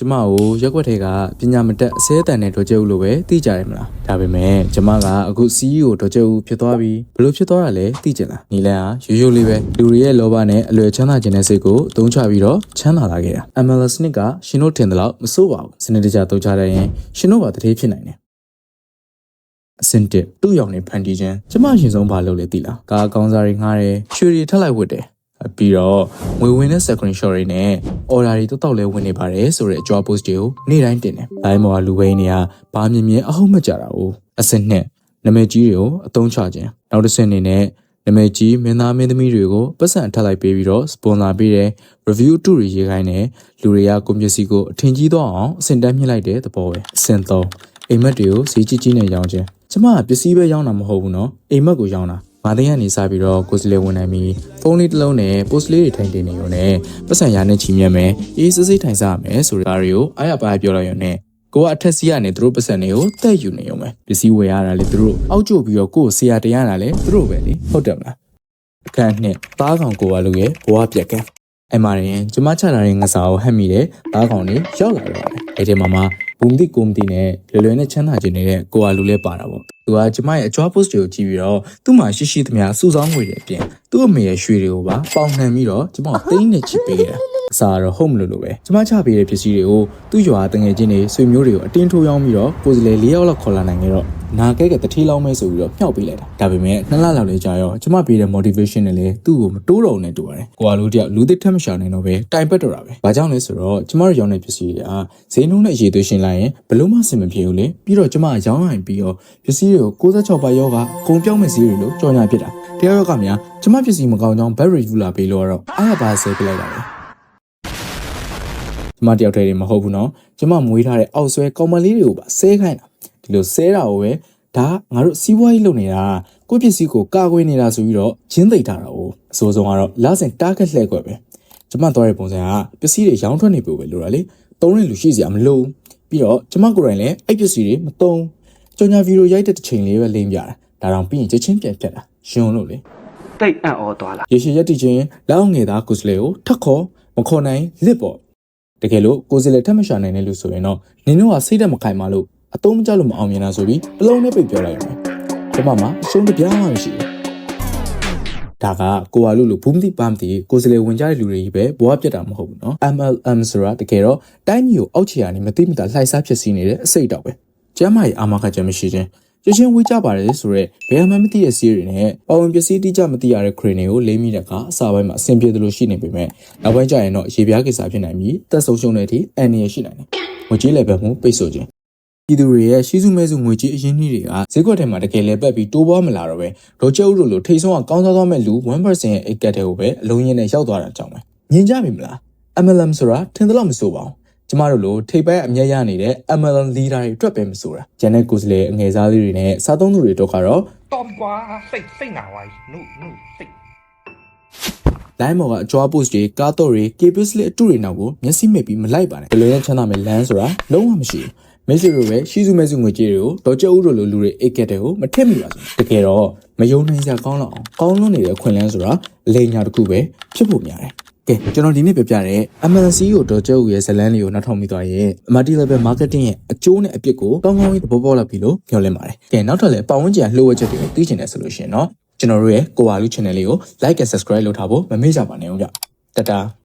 ကျမကိုရက်ွက်ထဲကပညာမတက်အစဲတန်တဲ့ဒေါ်ကျဲဦးလိုပဲသိကြတယ်မလားဒါပေမဲ့ကျမကအခု CEO ဒေါ်ကျဲဦးဖြစ်သွားပြီဘလို့ဖြစ်သွားတာလဲသိကြလားနီလန်ဟာရိုးရိုးလေးပဲလူတွေရဲ့လောဘနဲ့အလွယ်ချမ်းသာခြင်းတဲ့စိတ်ကိုအသုံးချပြီးတော့ချမ်းသာလာခဲ့တာ MLS နှစ်ကရှင်တို့ထင်တယ်လို့မစိုးပါဘူးစနစ်တကျသုံးချတဲ့ရင်ရှင်တို့ကတတိဖြစ်နိုင်တယ်အစင်တစ်သူ့ရောင်နေဖန်တီးခြင်းကျမရှင်ဆုံးဘာလုပ်လဲသိလားကားကောင်းစားတွေငှားတယ်ရွှေတွေထပ်လိုက်ဝတ်တယ်ပြီးတော့ငွေဝင်တဲ့ screen shot တွေနဲ့ order တွေတော့လဲဝင်နေပါတယ်ဆိုတဲ့အကြော post တွေကိုနေ့တိုင်းတင်တယ်။ line ပေါ်ကလူဝင်းတွေကဘာမြင်မြင်အဟုတ်မကြတာ哦အစနှစ်နာမည်ကြီးတွေကိုအသုံးချခြင်းနောက်တစ်ဆင့်အနေနဲ့နာမည်ကြီးမင်းသားမင်းသမီးတွေကိုပတ်စံထပ်လိုက်ပေးပြီးတော့ sponsor ပေးတယ် review တူတွေရေးခိုင်းတယ်လူတွေကကွန်ပျက်စီကိုအထင်ကြီးသွားအောင်အစင်တန်းမြှင့်လိုက်တဲ့သဘောပဲအစင်သုံးအိမ်မက်တွေကိုဈေးကြီးကြီးနဲ့ရောင်းခြင်းကျမကပစ္စည်းပဲရောင်းတာမဟုတ်ဘူးနော်အိမ်မက်ကိုရောင်းတာမာသိန်းကနေစားပြီးတော့ကိုယ်စလေဝင်နိုင်ပြီးဖုန်းလေးတစ်လုံးနဲ့ post လေးတွေထိုင်တင်နေရုံနဲ့ပတ်စံရနဲ့ချီမြတ်မယ်အေးစစ်စစ်ထိုင်စားရမယ်ဆိုတဲ့ကားတွေကိုအားရပါပြောလိုက်ရုံနဲ့ကိုကအထက်စီးကနေသူတို့ပတ်စံတွေကိုတက်ယူနေရုံပဲပစ္စည်းဝယ်ရတာလေသူတို့အောက်ကျပြီးတော့ကိုယ်ဆရာတင်ရတာလေသူတို့ပဲလေဟုတ်တယ်မလားအခန်းနှစ်သားကောင်ကိုကလူရဲ့ဘဝပြက်ကန်းအဲ့မှာရင်ကျမချလာတဲ့ငစားကိုဟက်မိတဲ့သားကောင်တွေရောက်လာတော့တယ်အဲ့ဒီမှာဘုံတိကုမတီနဲ့လွယ်နဲ့ချမ်းသာခြင်းနေတဲ့ကိုကလူလဲပါတာပေါ့သူကကျမရဲ့အကြွား post တွေကိုကြည့်ပြီးတော့သူ့မှာရှိသမျှစုဆောင်းငွေတွေအပြင်သူ့အမေရဲ့ရွှေတွေကိုပါပေါင်နှံပြီးတော့ကျမကိုသိန်းနဲ့ချစ်ပေးခဲ့တာအစားတော့ဟုတ်မလို့ပဲကျမချပေးတဲ့ပစ္စည်းတွေကိုသူ့ရွာတငယ်ချင်းတွေဆွေမျိုးတွေကိုအတင်းထိုးရောင်းပြီးတော့ကိုယ်စလေ၄ယောက်လောက်ခေါ်လာနိုင်ခဲ့တော့နာကဲကတတိလောင်းမဲဆိုပြီးတော့မြှောက်ပေးလိုက်တာဒါပေမဲ့2လလောက်လေးကြာရောကျမပေးတဲ့ motivation နဲ့လေသူ့ကိုမတိုးတော့နဲ့တူပါတယ်ကိုကလူတယောက်လူသစ်ထက်မရှာနိုင်တော့ပဲတိုင်ပတ်တော့တာပဲဘာကြောင့်လဲဆိုတော့ကျမတို့ရောင်းတဲ့ပစ္စည်းတွေကဈေးနှုန်းနဲ့အရေးသွေးရှင်းလိုက်ရင်ဘလို့မှအဆင်မပြေဘူးလေပြီးတော့ကျမရောင်းရင်ပြီးတော့ပစ္စည်းတွေကို66ပါးယောကအကုန်ပြောင်းမဲ့ဈေးတွေလို့ကြော်ညာဖြစ်တာတရားရောက်ကများကျမပစ္စည်းမကောင်းကြောင်း bad review လာပေးလို့တော့အားရပါဆဲပြလိုက်တာပဲကျမတယောက်တည်းတွေမဟုတ်ဘူးနော်ကျမမွေးထားတဲ့အောက်ဆွဲကောင်မလေးတွေကိုပါဆဲခိုင်းတာဒီလိုဆဲတာကိုပဲဒါငါတို့စီးပွားရေးလုပ်နေတာကိုယ့်ပစ္စည်းကိုကာကွယ်နေတာဆိုပြီးတော့ဂျင်းသိမ့်ထားတာ哦အစိုးဆုံးကတော့လဆင်တားကက်လှဲ့ခွက်ပဲကျမသွားတဲ့ပုံစံကပစ္စည်းတွေရောင်းထွက်နေပို့ပဲလို့လားလေသုံးတဲ့လူရှိစရာမလိုပြီးတော့ကျမကိုယ်တိုင်လည်းအဲ့ပစ္စည်းတွေမသုံးကြော်ညာဗီဒီယိုရိုက်တဲ့တစ်ချိန်လေးပဲလိမ့်ပြတာဒါတောင်ပြီးရင်ချက်ချင်းပြန်ဖြတ်တာရှင်လို့လေတိတ်အံ့ဩသွားလားရေရှည်ရက်တည်ချင်းလောက်ငယ်သားကိုစလေကိုထက်ခေါ်မခေါ်နိုင်လစ်ပေါ့တကယ်လို့ကိုစလေထက်မရှာနိုင်တဲ့လူဆိုရင်တော့နင်တို့ကစိတ်သက်မခိုင်ပါလို့အတုံးမကြလို့မအောင်မြင်တာဆိုပြီးတလုံးနဲ့ပိတ်ပြောလိုက်ရတယ်ကျမမှာအရှုံးတပြားမှမရှိဘူးဒါကကိုကလို့ဘူးမသိပါမသိကိုစလေဝင်ကြတဲ့လူတွေကြီးပဲဘဝပြတ်တာမဟုတ်ဘူးနော် MLM ဆိုတာတကယ်တော့တိုင်းမျိုးအောက်ခြေကနေမသိမသာလှိုက်စားဖြစ်စီနေတဲ့အစိတ်တောက်ပဲကျမ်းမာရေးအာမခံချက်မရှိခြင်းချင်းဝေးကြပါတယ်ဆိုတော့ဘယ်မှမသိတဲ့စီးတွေနဲ့ပဝင်ပစ္စည်းတိကျမသိရတဲ့ခရင်တွေကိုလေးမိတဲ့အခါအစာပိုင်းမှာအဆင်ပြေသလိုရှိနေပေမဲ့နောက်ပိုင်းကျရင်တော့ရေပြားကိစ္စဖြစ်နိုင်ပြီးတက်ဆုံးရှုံးတဲ့အထိအန္တရာယ်ရှိနိုင်တယ်ငွေကြေးလည်းပဲမှုပိတ်ဆို့ခြင်းပြည်သူတွေရဲ့ရှိစုမဲစုငွေကြေးအရင်းနှီးတွေကဈေးကွက်ထဲမှာတကယ်လဲပတ်ပြီးတိုးပွားမလာတော့ပဲဒေါ်ကျုပ်တို့လိုထိတ်ဆုံးကကောင်းစားသွားမဲ့လူ 1% ရဲ့အိတ်ကတ်တွေကိုပဲအလုံးရင်းနဲ့ရောက်သွားတာကြောင့်ပဲမြင်ကြပြီမလား MLM ဆိုတာထင်သလောက်မဆိုပါဘူးကျမတို့လိုထိပ်ပိုင်းအမျက်ရနေတဲ့ MLM leader တွေအတွက်ပဲမဆိုတာဂျန်နဲ့ကိုစလေအငယ်စားလေးတွေနဲ့စားသုံးသူတွေတော့ကတော့တော်ပြီကွာစိတ်နာပါနုစိတ် line ပေါ်ကအကြွား post တွေကားတော့တွေ KPS လေးအတူတွေနောက်ကိုမျက်စိမိတ်ပြီးမလိုက်ပါနဲ့ဘယ်လိုလဲချမ်းသာမဲ့လမ်းဆိုတာလုံးဝမရှိဘူးမိတ်ဆွေတို့ပဲရှိစုမဲစုငွေကြေးတွေကိုဒေါ်ကျုပ်တို့လိုလူတွေအိတ်ကက်တွေကိုမထက်မိပါဘူးတကယ်တော့မယုံနိုင်စရာကောင်းတော့အောင်ကောင်းလွန်းနေတဲ့အခွင့်အလမ်းဆိုတာအလိမ်ညာတစ်ခုပဲဖြစ်ဖို့များတယ်ကဲကျွန်တော်ဒီနေ့ပြပြတဲ့ MLC ကိုဒေါ်ကျုပ်ရဲ့ဇလန်းလေးကိုနောက်ထောင်ပြီးသွားရင် multi level marketing ရဲ့အကျိုးနဲ့အပြစ်ကိုကောင်းကောင်းကြီးသဘောပေါက်လာပြီလို့ပြောလင်းပါတယ်ကဲနောက်ထပ်လည်းပတ်ဝန်းကျင်လှုပ်ဝက်ချက်တွေကိုသိချင်တယ်ဆိုလို့ရှိရင်တော့ကျွန်တော်တို့ရဲ့ကိုဝါလူ channel လေးကို like and subscribe လုပ်ထားဖို့မမေ့ကြပါနဲ့ဦးဗျတတာ